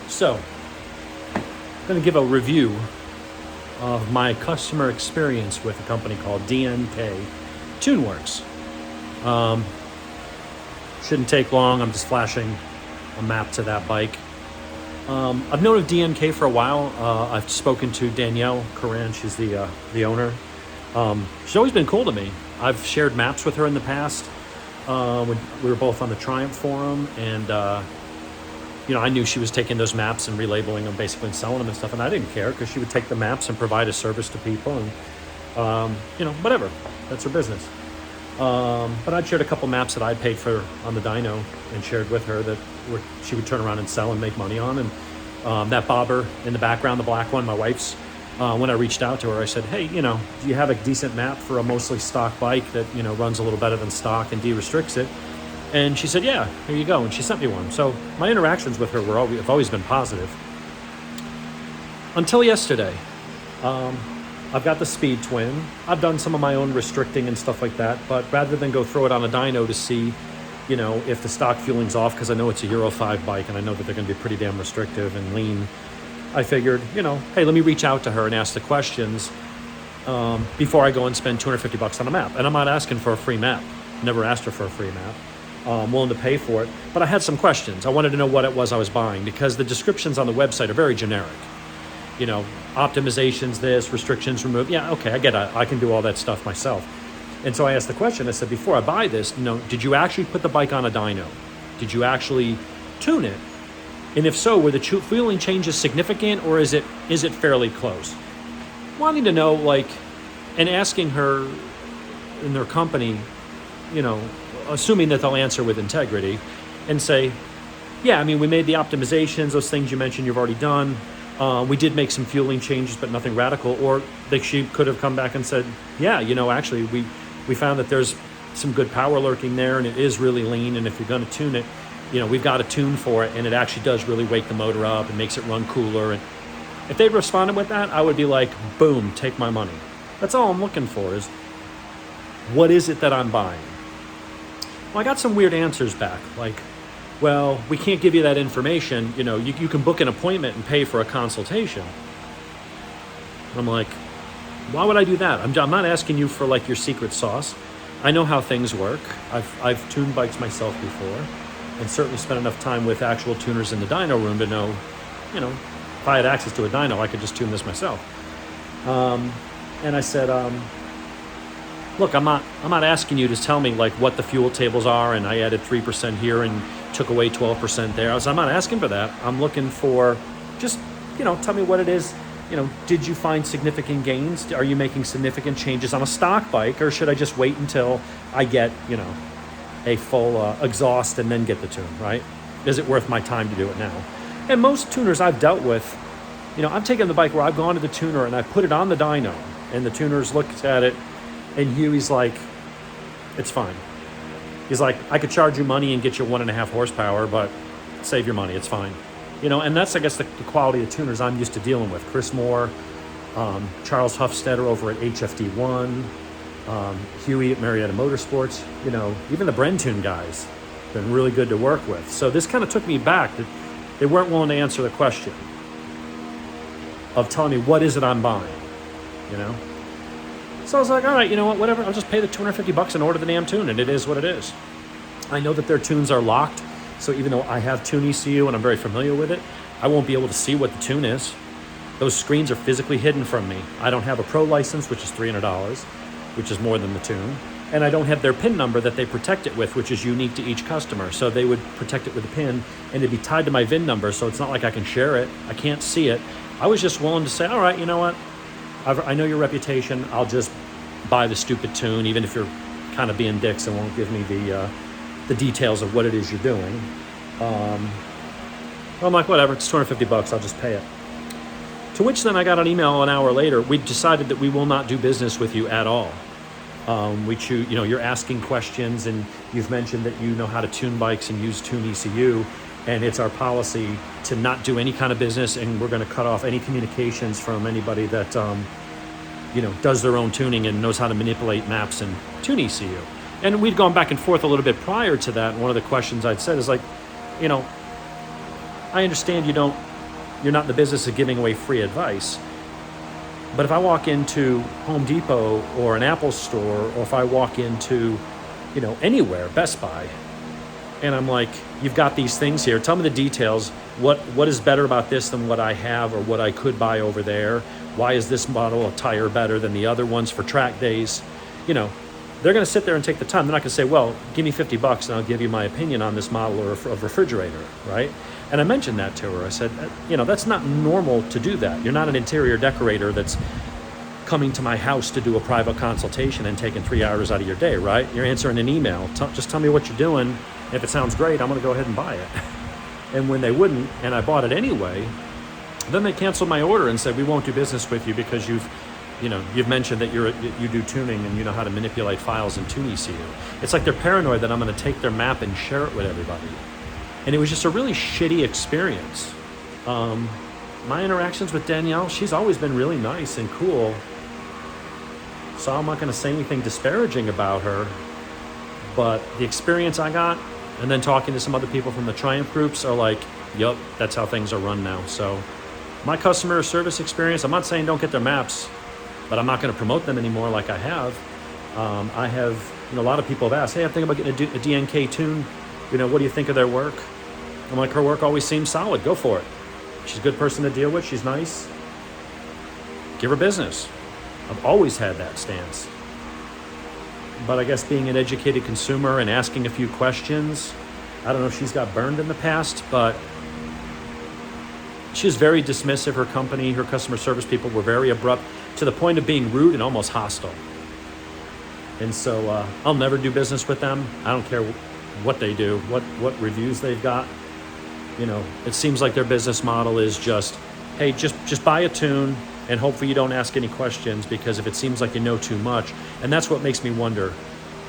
So, I'm going to give a review of my customer experience with a company called DNK TuneWorks. Shouldn't take long. I'm just flashing a map to that bike. I've known of DNK for a while. I've spoken to Danielle Coran. She's the owner. She's always been cool to me. I've shared maps with her in the past. When we were both on the Triumph forum, and I knew she was taking those maps and relabeling them, basically, and selling them and stuff, and I didn't care because she would take the maps and provide a service to people, and whatever. That's her business. But I'd shared a couple maps that I'd paid for on the dyno and shared with her that she would turn around and sell and make money on. And that bobber in the background, the black one, my wife's, when I reached out to her, I said, hey, do you have a decent map for a mostly stock bike that, runs a little better than stock and de-restricts it? And she said, yeah, here you go. And she sent me one. So my interactions with her have always been positive. Until yesterday. I've got the Speed Twin. I've done some of my own restricting and stuff like that, but rather than go throw it on a dyno to see, if the stock fueling's off, because I know it's a Euro 5 bike and I know that they're going to be pretty damn restrictive and lean, I figured, hey, let me reach out to her and ask the questions before I go and spend $250 on a map. And I'm not asking for a free map. Never asked her for a free map. I'm willing to pay for it. But I had some questions. I wanted to know what it was I was buying, because the descriptions on the website are very generic. Optimizations, this, restrictions removed. Yeah, okay, I get it. I can do all that stuff myself. And so I asked the question, I said, before I buy this, did you actually put the bike on a dyno? Did you actually tune it? And if so, were the fueling changes significant, or is it fairly close? Wanting to know, and asking her in their company, assuming that they'll answer with integrity and say, yeah, we made the optimizations, those things you mentioned you've already done. We did make some fueling changes, but nothing radical. Or she could have come back and said, yeah, actually, we found that there's some good power lurking there, and it is really lean, and if you're going to tune it, we've got a tune for it, and it actually does really wake the motor up and makes it run cooler. And if they'd responded with that, I would be like, boom, take my money. That's all I'm looking for is, what is it that I'm buying? Well, I got some weird answers back, well, we can't give you that information. You can book an appointment and pay for a consultation. I'm like, why would I do that? I'm not asking you for your secret sauce. I know how things work. I've tuned bikes myself before, and certainly spent enough time with actual tuners in the dyno room to know, if I had access to a dyno, I could just tune this myself. And I said, look, I'm not asking you to tell me what the fuel tables are, and I added 3% here and took away 12% there. I'm not asking for that. I'm looking for just, tell me what it is. Did you find significant gains? Are you making significant changes on a stock bike, or should I just wait until I get, a full exhaust and then get the tune, right? Is it worth my time to do it now? And most tuners I've dealt with, I've taken the bike where I've gone to the tuner and I put it on the dyno, and the tuners looked at it, and Huey's like, it's fine. He's like, I could charge you money and get you 1.5 horsepower, but save your money, it's fine. And that's, I guess, the quality of tuners I'm used to dealing with. Chris Moore, Charles Huffstetter over at HFD1, Huey at Marietta Motorsports, even the Brentune guys, been really good to work with. So this kind of took me back that they weren't willing to answer the question of telling me, what is it I'm buying, So I was like, all right, whatever, I'll just pay the $250 and order the damn tune, and it is what it is. I know that their tunes are locked, so even though I have Tune ECU and I'm very familiar with it, I won't be able to see what the tune is. Those screens are physically hidden from me. I don't have a pro license, which is $300, which is more than the tune. And I don't have their PIN number that they protect it with, which is unique to each customer. So they would protect it with a PIN, and it'd be tied to my VIN number, so it's not like I can share it. I can't see it. I was just willing to say, all right, you know what? I know your reputation. I'll just buy the stupid tune, even if you're kind of being dicks and won't give me the details of what it is you're doing. I'm like, whatever, it's $250. I'll just pay it. To which then I got an email an hour later. We decided that we will not do business with you at all. We choose, you're asking questions, and you've mentioned that you know how to tune bikes and use Tune ECU, and it's our policy to not do any kind of business, and we're going to cut off any communications from anybody that does their own tuning and knows how to manipulate maps and Tune ECU. And we'd gone back and forth a little bit prior to that, and one of the questions I'd said is I understand you don't you're not in the business of giving away free advice. But if I walk into Home Depot or an Apple store, or if I walk into, anywhere, Best Buy, and I'm like, you've got these things here, tell me the details. What is better about this than what I have or what I could buy over there? Why is this model of tire better than the other ones for track days? They're going to sit there and take the time. They're not going to say, well, give me $50 and I'll give you my opinion on this model or of refrigerator, right? And I mentioned that to her. I said, that's not normal to do that. You're not an interior decorator that's coming to my house to do a private consultation and taking 3 hours out of your day, right? You're answering an email. Just tell me what you're doing. If it sounds great, I'm going to go ahead and buy it. And when they wouldn't, and I bought it anyway, then they canceled my order and said, we won't do business with you because you've mentioned that you do tuning and you know how to manipulate files in TuneECU. It's like they're paranoid that I'm going to take their map and share it with everybody. And it was just a really shitty experience. My interactions with Danielle, she's always been really nice and cool. So I'm not going to say anything disparaging about her. But the experience I got, and then talking to some other people from the Triumph groups, are like, yup, that's how things are run now. So my customer service experience, I'm not saying don't get their maps, but I'm not going to promote them anymore like I have. I have, a lot of people have asked, hey, I'm thinking about getting a DNK tune. What do you think of their work? I'm like, her work always seems solid. Go for it. She's a good person to deal with. She's nice. Give her business. I've always had that stance. But I guess being an educated consumer and asking a few questions, I don't know if she's got burned in the past, but she was very dismissive. Her company, her customer service people were very abrupt to the point of being rude and almost hostile. And so I'll never do business with them. I don't care what they do, what reviews they've got. It seems like their business model is just, hey, just buy a tune and hopefully you don't ask any questions, because if it seems like you know too much, and that's what makes me wonder,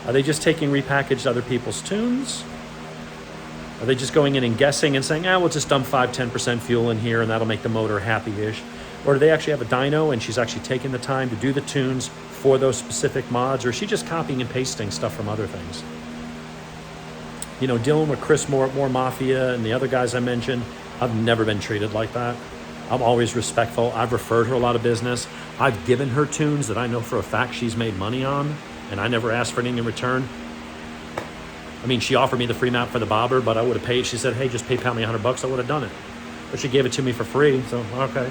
are they just taking repackaged other people's tunes? Are they just going in and guessing and saying, we'll just dump 5-10% fuel in here and that'll make the motor happy-ish? Or do they actually have a dyno and she's actually taking the time to do the tunes for those specific mods? Or is she just copying and pasting stuff from other things? Dealing with Chris Moore Mafia and the other guys I mentioned, I've never been treated like that. I'm always respectful. I've referred her a lot of business. I've given her tunes that I know for a fact she's made money on, and I never asked for anything in return. I mean, she offered me the free map for the bobber, but I would have paid. She said, hey, just PayPal me $100. I would have done it. But she gave it to me for free, so okay.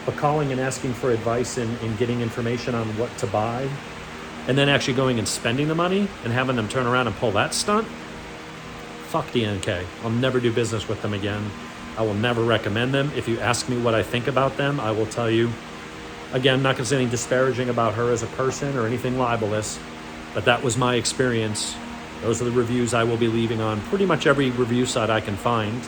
But calling and asking for advice and getting information on what to buy, and then actually going and spending the money and having them turn around and pull that stunt, fuck DNK. I'll never do business with them again. I will never recommend them. If you ask me what I think about them, I will tell you. Again, I'm not going to say anything disparaging about her as a person or anything libelous, but that was my experience. Those are the reviews I will be leaving on pretty much every review site I can find.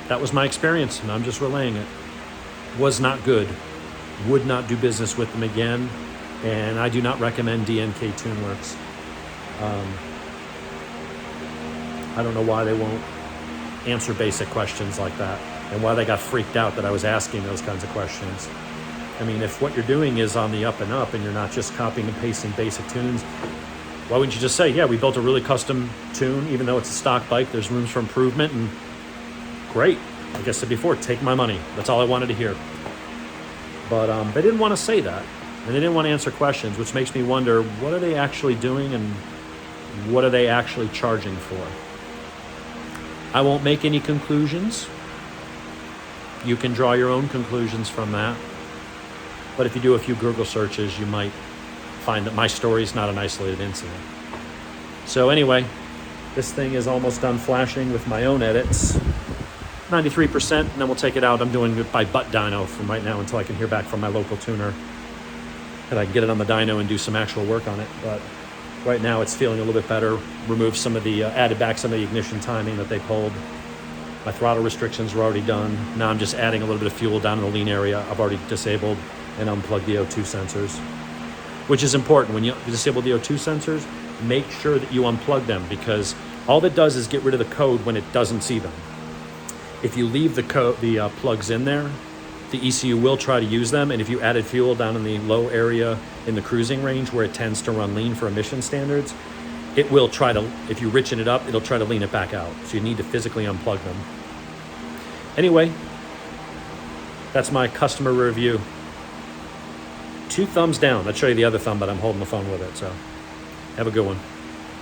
That was my experience, and I'm just relaying it. Was not good. Would not do business with them again, and I do not recommend DNK TuneWorks. I don't know why they won't answer basic questions like that, and why they got freaked out that I was asking those kinds of questions. I mean, if what you're doing is on the up and up and you're not just copying and pasting basic tunes, why wouldn't you just say, yeah, we built a really custom tune, even though it's a stock bike, there's rooms for improvement, and great. Like I said before, take my money. That's all I wanted to hear. But they didn't want to say that, and they didn't want to answer questions, which makes me wonder, what are they actually doing and what are they actually charging for? I won't make any conclusions. You can draw your own conclusions from that. But if you do a few Google searches, you might find that my story is not an isolated incident. So anyway, this thing is almost done flashing with my own edits. 93%, and then we'll take it out. I'm doing it by butt dyno from right now until I can hear back from my local tuner. And I can get it on the dyno and do some actual work on it. But right now it's feeling a little bit better. Removed some of the, added back some of the ignition timing that they pulled. My throttle restrictions were already done. Now I'm just adding a little bit of fuel down in the lean area. I've already disabled and unplugged the O2 sensors, which is important. When you disable the O2 sensors, make sure that you unplug them, because all that does is get rid of the code when it doesn't see them. If you leave the plugs in there, the ECU will try to use them, and if you added fuel down in the low area in the cruising range where it tends to run lean for emission standards, it will try to, if you richen it up, it'll try to lean it back out. So you need to physically unplug them. Anyway, that's my customer review. 2 thumbs down. I'd show you the other thumb, but I'm holding the phone with it. So have a good one.